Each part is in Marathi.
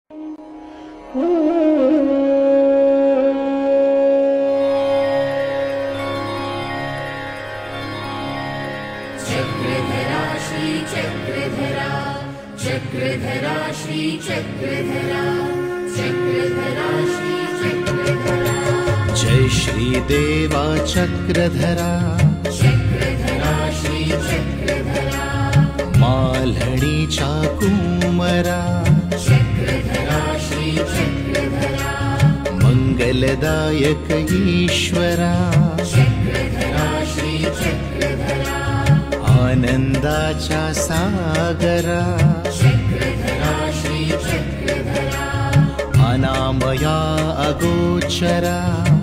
चक्रधरा श्री चक्रधरा, चक्रधरा श्री चक्रधरा, चक्रधरा श्री चक्रधरा। जय श्री देवा चक्रधरा, चक्रधरा श्री चक्रधरा। माल्हणीचा कुमरा, चक्रधरा श्री चक्रधरा। मंगलदायक ईश्वरा, चक्रधरा श्री चक्रधरा। आनंदाचा सागरा, चक्रधरा श्री चक्रधरा। अनामया अगोचरा,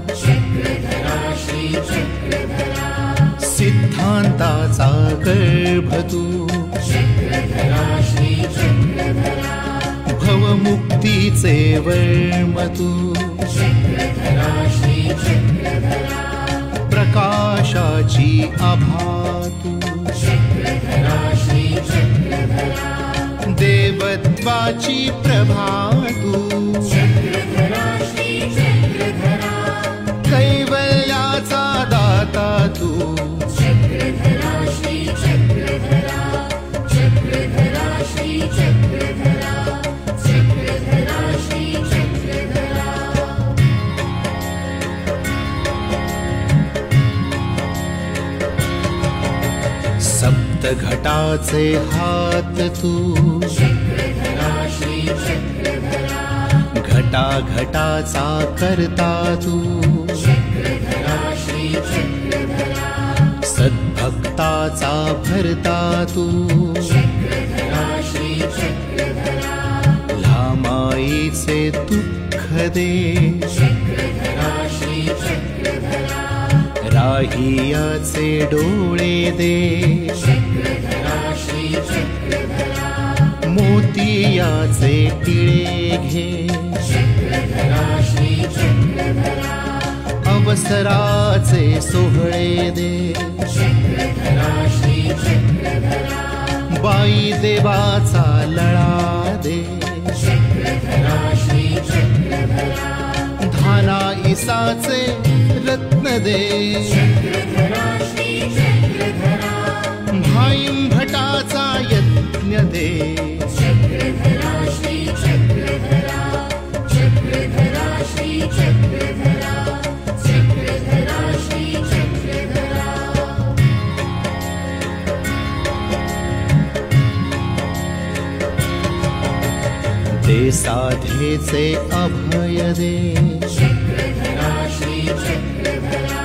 चक्रधरा श्री चक्रधरा। सिद्धांताचा गर्भ तू, चक्रधरा श्री चक्रधरा। भवमुक्तीचे वर्म तू, चक्रधरा श्री चक्रधरा। प्रकाशाची आभा तू, चक्रधरा श्री चक्रधरा। देवत्वाची प्रभा तू, चक्रधरा श्री चक्रधरा। कैवल्याचा दाता तू, चक्रधरा श्री चक्रधरा। चक्रधरा श्री चक्रधरा। चक्रधरा श्री चक्रधरा। सप्तघटाचे हात तू, चक्रधरा श्री चक्रधरा। घटाघटाचा करता तू, चक्रधरा श्री चक्रधरा। सद्भक्ताचा भरता तू, चक्रधरा श्री चक्रधरा। लामाईचे दुःख दे, चक्रधरा श्री चक्रधरा। राहियाचे डोळे दे, चक्रधरा श्री चक्रधरा। मोतियाचे टिळे घे, चक्रधरा श्री चक्रधरा। अवसराचे सोहळे दे, चक्रधरा श्री चक्रधरा। बाई देवाचा लळा दे, चक्रधरा श्री चक्रधरा। धाना ईसाचे रत्न दे, चक्रधरा श्री चक्रधरा। भाईं भटाचा यज्ञ दे, चक्रधरा श्री चक्रधरा। चक्रधरा श्री चक्रधरा। चक्रधरा श्री चक्रधरा। दे साधेचे अभय दे, चक्रधरा श्री चक्रधरा।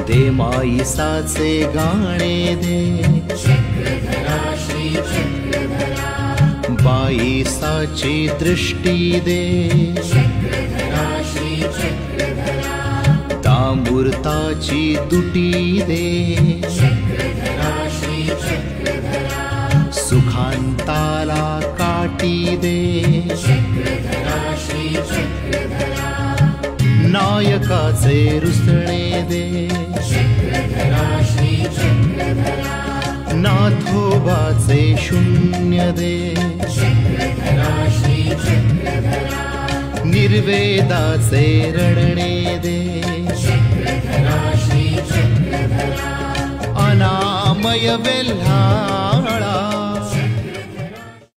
दे माईसाचे गाणे दे, चक्रधरा श्री चक्रधरा। बाईसाची दृष्टी दे, चक्रधरा श्री चक्रधरा। तामूर्ताची दुटी दे, चक्रधरा श्री चक्रधरा। सुखांताला काटी दे, चक्रधरा श्री चक्रधरा। नायकाचे रुसणे दे, चक्रधरा श्री चक्रधरा। नाथोबाचे शून्य दे, चक्रधरा श्री चक्रधरा। निर्वेदाचे रडणे दे, चक्रधरा श्री चक्रधरा। अनामय वेल्हाळा